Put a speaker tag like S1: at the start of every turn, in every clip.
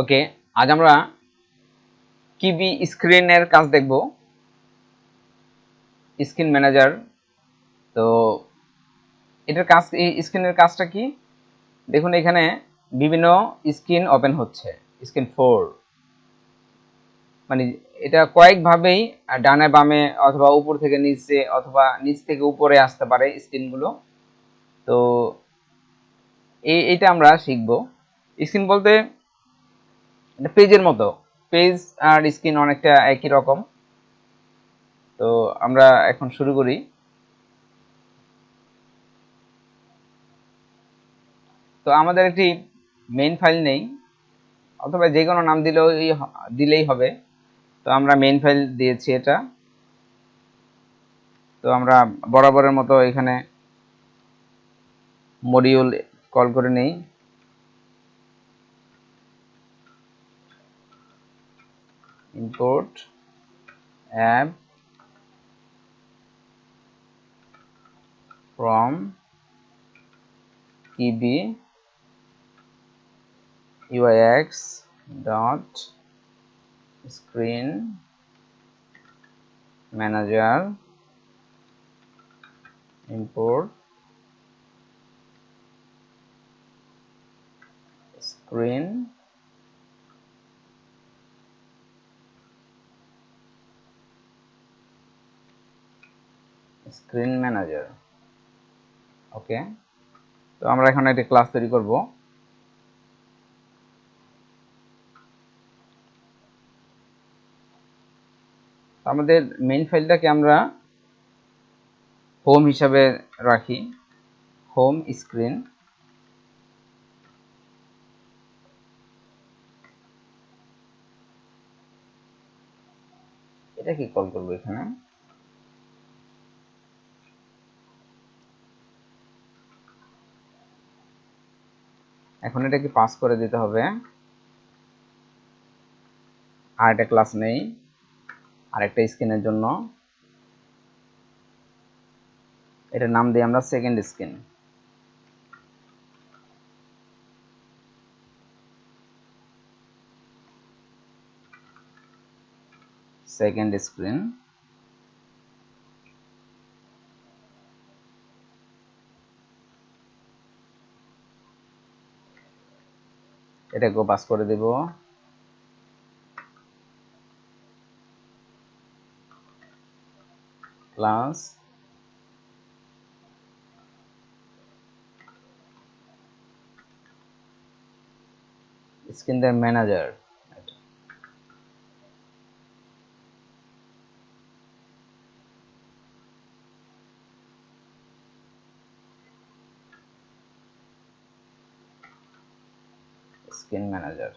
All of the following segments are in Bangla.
S1: ওকে, আজ আমরা কিবি স্ক্রিনের কাজ দেখব। Screen manager. তো এটার কাজ, এই স্ক্রিনের কাজটা কি দেখুন। এখানে বিভিন্ন স্ক্রিন ওপেন হচ্ছে, স্ক্রিন 4, মানে এটা কয়েকভাবেই ডানে বামে অথবা উপর থেকে নিচে অথবা নিচ থেকে উপরে আসতে পারে স্ক্রিনগুলো। তো এইটা আমরা শিখব। স্ক্রিন বলতে পেজের মতো, পেজ আর স্ক্রিন অনেকটা একই রকম। তো আমরা এখন শুরু করি। তো আমাদের একটি মেইন ফাইল নেই, অথবা যে কোনো নাম দিলেই হবে। তো আমরা মেইন ফাইল দিয়েছি এটা। তো আমরা বরাবরের মতো এখানে মডিউল কল করে নেই। ইম্পোর্ট অ্যাপ ফ্রম কিবি UIX dot screen manager import screen manager। ওকে, তো আমরা এখন একটা ক্লাস তৈরি করব। আমাদের মেইন ফাইলটাকে আমরা হোম হিসাবে রাখি, হোম স্ক্রিন। এটা কি কল করব এখানে? এখন এটাকে পাস করে দিতে হবে। আর একটা ক্লাস নেই আরেকটা স্ক্রিনের জন্য, এটার নাম দিই আমরা সেকেন্ড স্ক্রিন। Second screen. এটাকেও পাস করে দেব। Class screen manager. Screen manager,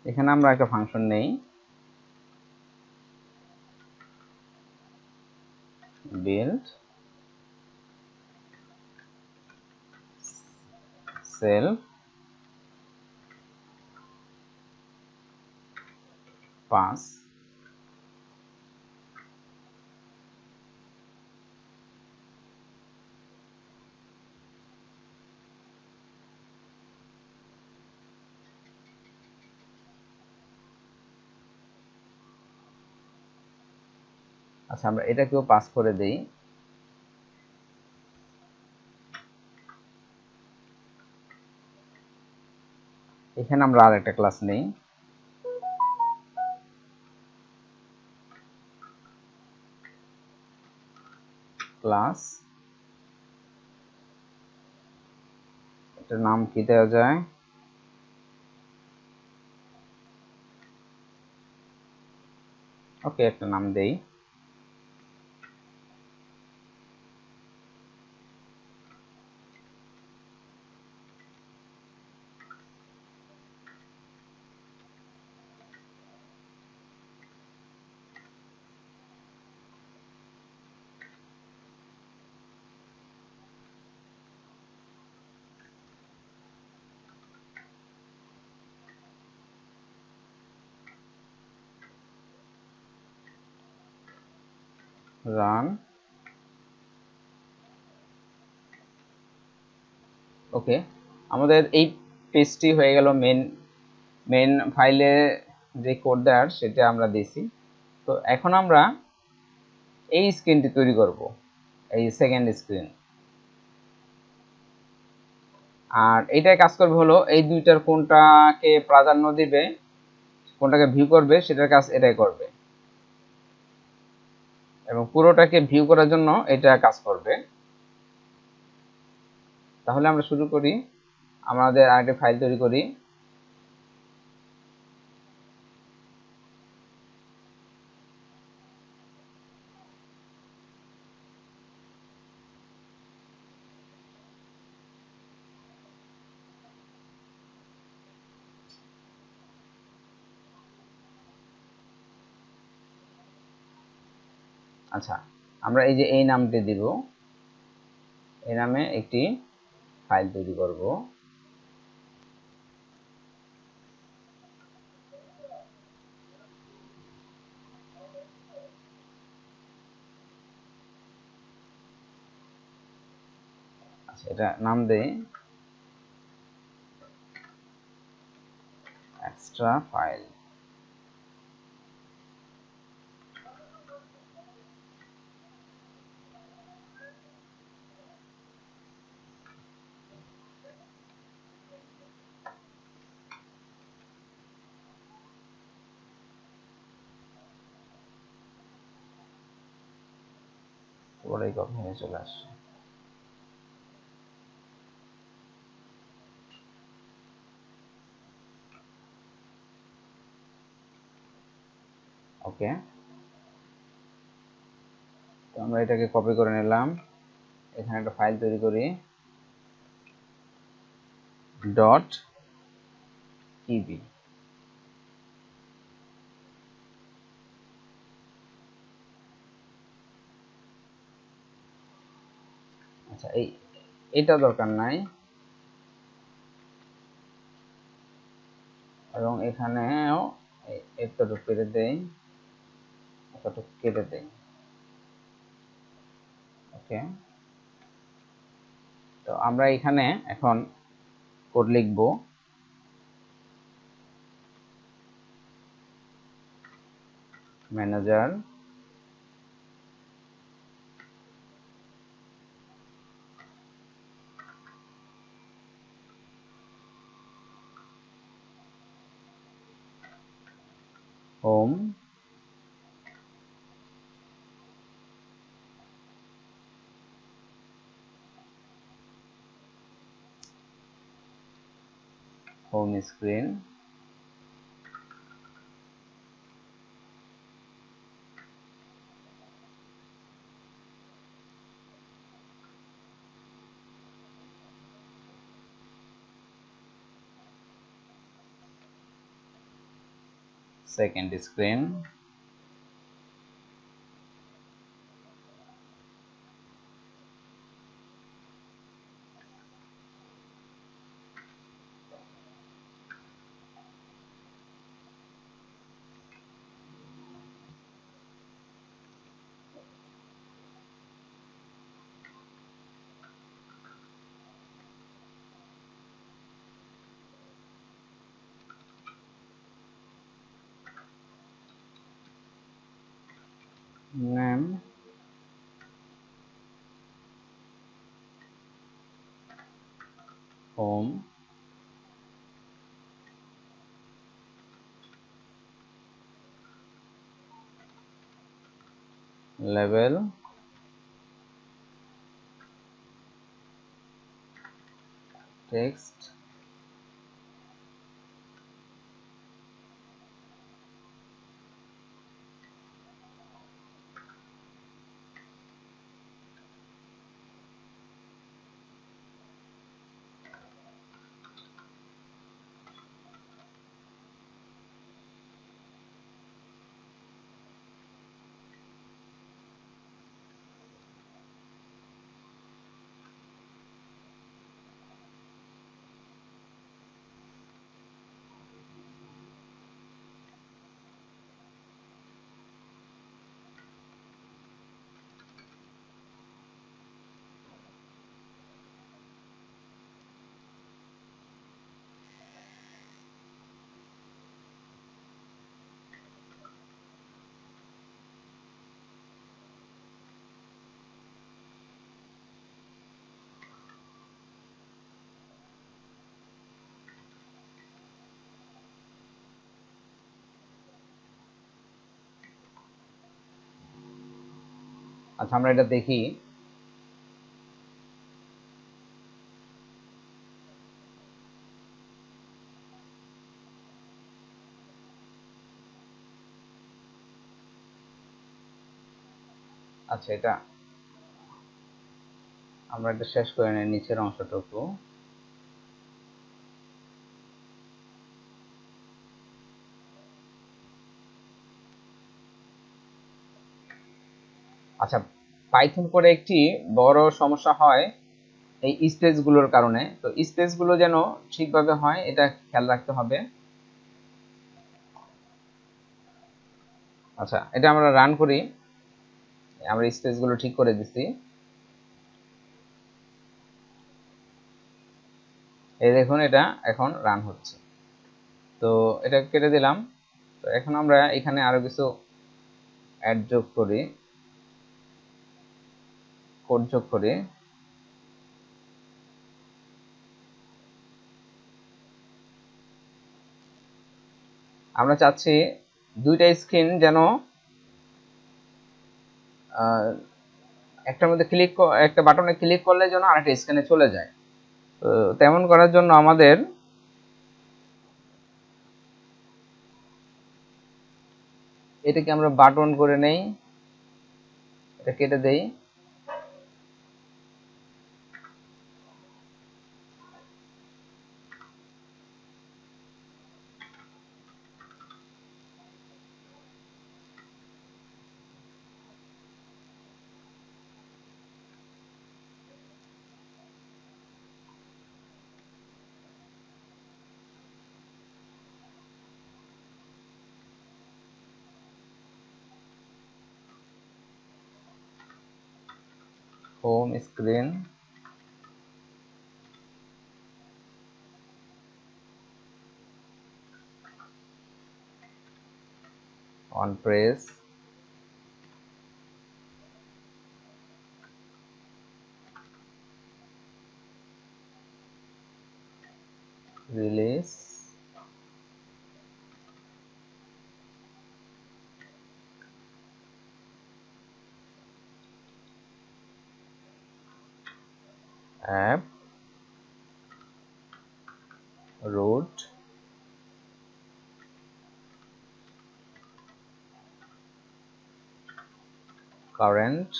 S1: এখানে আমরা একটা ফাংশন নেই, বিল্ড সেলফ পাস। আচ্ছা, আমরা এটাকেও পাস করে দেই। এখানে আমরা আর একটা ক্লাস নেই, ক্লাস, এটার নাম কি দেওয়া যায়? ওকে, একটা নাম দেই। রান। ওকে, আমাদের এই পেজটি হয়ে গেল মেন ফাইলে যে কোড দেওয়ার সেটা আমরা দিছি। তো এখন আমরা এই স্ক্রিনটি তৈরি করব, এই সেকেন্ড স্ক্রিন। আর এইটাই কাজ করবে হলো এই দুইটার কোনটাকে প্রাধান্য দিবে, কোনটাকে ভিউ করবে, সেটার কাজ এটাই করবে, এবং পুরোটাকে ভিউ করার জন্য এটা কাজ করবে। তাহলে আমরা শুরু করি, আমাদের আরেকটি ফাইল তৈরি করি। আচ্ছা, আমরা এই যে এই নামটি দিব, এই নামে একটি ফাইল তৈরি করব। আচ্ছা, এটা নাম দেই এক্সট্রা ফাইল। পরে কপি হয়ে চলে আসছে। ওকে, তো আমরা এটাকে কপি করে নিলাম, এখানে একটা ফাইল তৈরি করি, ডট কিবি। আচ্ছা, এটা দরকার নাই, এবং এখানেও এতটুকু কেটে দেই, এতটুকু কেটে দেই। ওকে, তো আমরা এখানে এখন কোড লিখব। Manager home home screen, second screen, name home, level text, আচ্ছা আমরা এটা দেখি। আচ্ছা এটা আমরা এটা শেষ করে নিই, নিচের অংশটুকু। আচ্ছা পাইথন করে একটি বড় সমস্যা হয় এই স্পেসগুলোর কারণে। তো স্পেসগুলো যেন ঠিকভাবে হয় এটা খেয়াল রাখতে হবে। আচ্ছা এটা আমরা রান করি, আমরা স্পেসগুলো ঠিক করে দিছি। এই দেখুন এটা এখন রান হচ্ছে। তো এটা কেটে দিলাম। তো এখন আমরা এখানে আরো কিছু অ্যাড যোগ করি, কোড যোগ করি। আমরা চাচ্ছি দুইটা স্ক্রিন যেন একটার মধ্যে একটা বাটনে ক্লিক করলে যেন আরেকটা স্ক্রিনে চলে যায়। তো তেমন করার জন্য আমাদের এটাকে আমরা বাটন করে নেই, এটা কেটে দেই। Home screen, on press, release, app, route, current,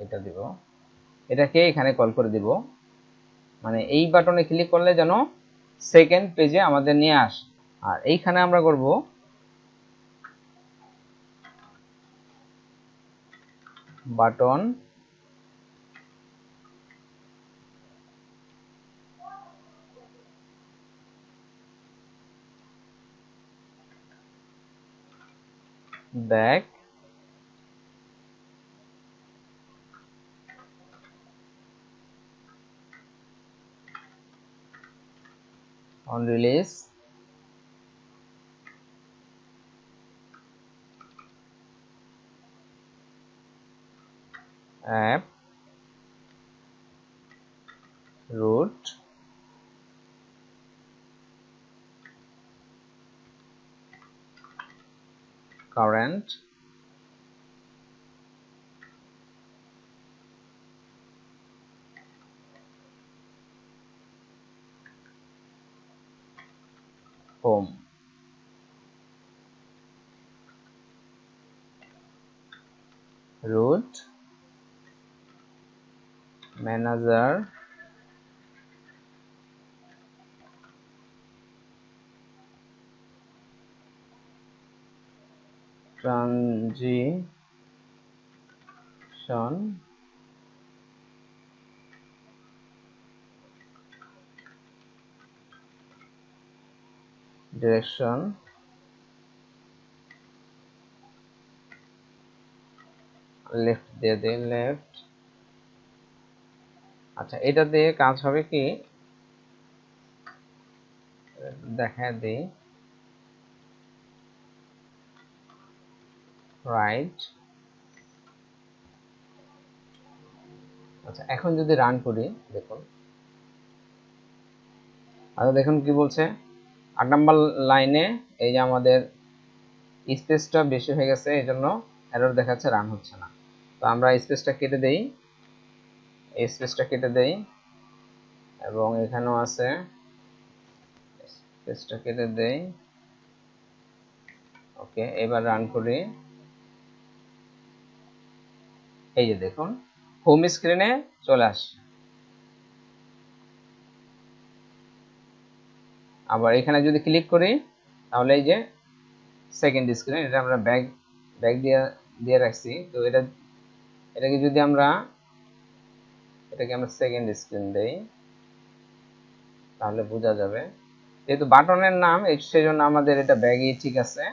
S1: এটা দিব, এটাকে এখানে কল করে দিব। মানে এই বাটনে ক্লিক করলে যেন সেকেন্ড পেজে আমাদের নিয়ে আসে। আর এইখানে আমরা করব button back, on release, app, route, current, home. Route, manager, transition, direction, left দিয়ে দিই, লেফট। আচ্ছা এটা দিয়ে কাজ হবে কি দেখা দিই, রাইট, আচ্ছা, এখন যদি রান করি দেখুন, আচ্ছা দেখুন কি বলছে, 8 নম্বর লাইনে এই যে আমাদের স্পেসটা বেশি হয়ে গেছে, এই জন্য এরর দেখাচ্ছে, রান হচ্ছে না। তো আমরা স্পেসটা কেটে দেই, এই স্পেসটা কেটে দেই, এবং এখানেও আছে, স্পেসটা কেটে দেই। ওকে, এবার রান করি। এই যে দেখুন হোম স্ক্রিনে চলে আসছে। আবার এখানে যদি ক্লিক করি তাহলে এই যে সেকেন্ড স্ক্রিন, এটা আমরা ব্যাক দিয়ে দিয়ে রাখছি। তো এটাকে যদি আমরা সেকেন্ড স্ক্রিন দেই তাহলে বোঝা যাবে, যেহেতু বাটনের নাম সেই জন্য আমাদের এটা ব্যাগই ঠিক আছে।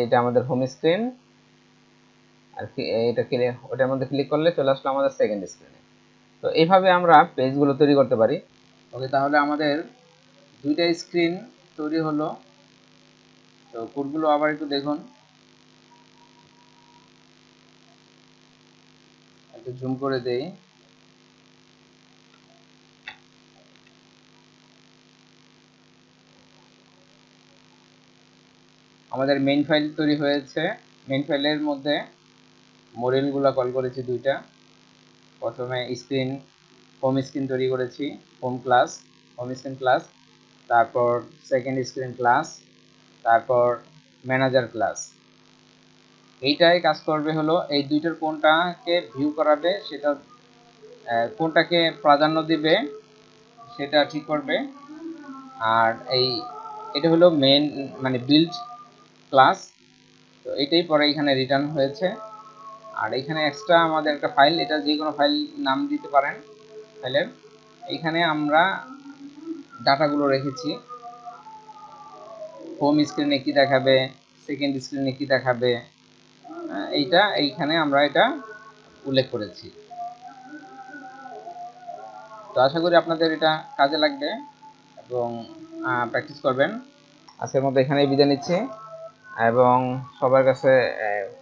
S1: এটা আমাদের হোম স্ক্রিন, আর এটা ক্লিক, ওটার মধ্যে ক্লিক করলে চলে আসলো আমাদের সেকেন্ড স্ক্রিনে। তো এইভাবে আমরা পেজগুলো তৈরি করতে পারি। ওকে, তাহলে আমাদের দুইটা স্ক্রিন তৈরি হলো। তো কোডগুলো আবার একটু দেখুন, একটু জুম করে দেই। আমাদের মেইন ফাইল তৈরি হয়েছে। মেইন ফাইলের মধ্যে মডেলগুলো কল করেছি দুইটা। প্রথমে স্ক্রিন, হোম স্ক্রিন তৈরি করেছি, home class, home screen class, তারপর সেকেন্ড স্ক্রিন ক্লাস, তারপর ম্যানেজার ক্লাস। এইটাই কাজ করবে হলো এই দুইটার কোনটাকে ভিউ করাবে, সেটা কোনটাকে প্রাধান্য দিবে সেটা ঠিক করবে। আর এটা হলো মেন মানে বিল্ড ক্লাস। তো এটাই পরে এখানে রিটার্ন হয়েছে। আর এখানে এক্সট্রা আমাদের একটা ফাইল, এটা যে কোনো ফাইল নাম দিতে পারেন ফাইলের। এখানে আমরা ডাটাগুলো রেখেছি, হোম স্ক্রিনে কি দেখাবে, সেকেন্ড স্ক্রিনে কি দেখাবে, এইখানে আমরা এটা উল্লেখ করেছি। তো আশা করি আপনাদের এটা কাজে লাগবে এবং প্র্যাকটিস করবেন। আজকের মতো এখানেই বিদায় নিচ্ছি, এবং সবার কাছে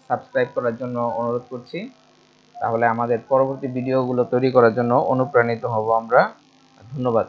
S1: সাবস্ক্রাইব করার জন্য অনুরোধ করছি। তাহলে আমাদের পরবর্তী ভিডিওগুলো তৈরি করার জন্য অনুপ্রাণিত হব আমরা। ধন্যবাদ।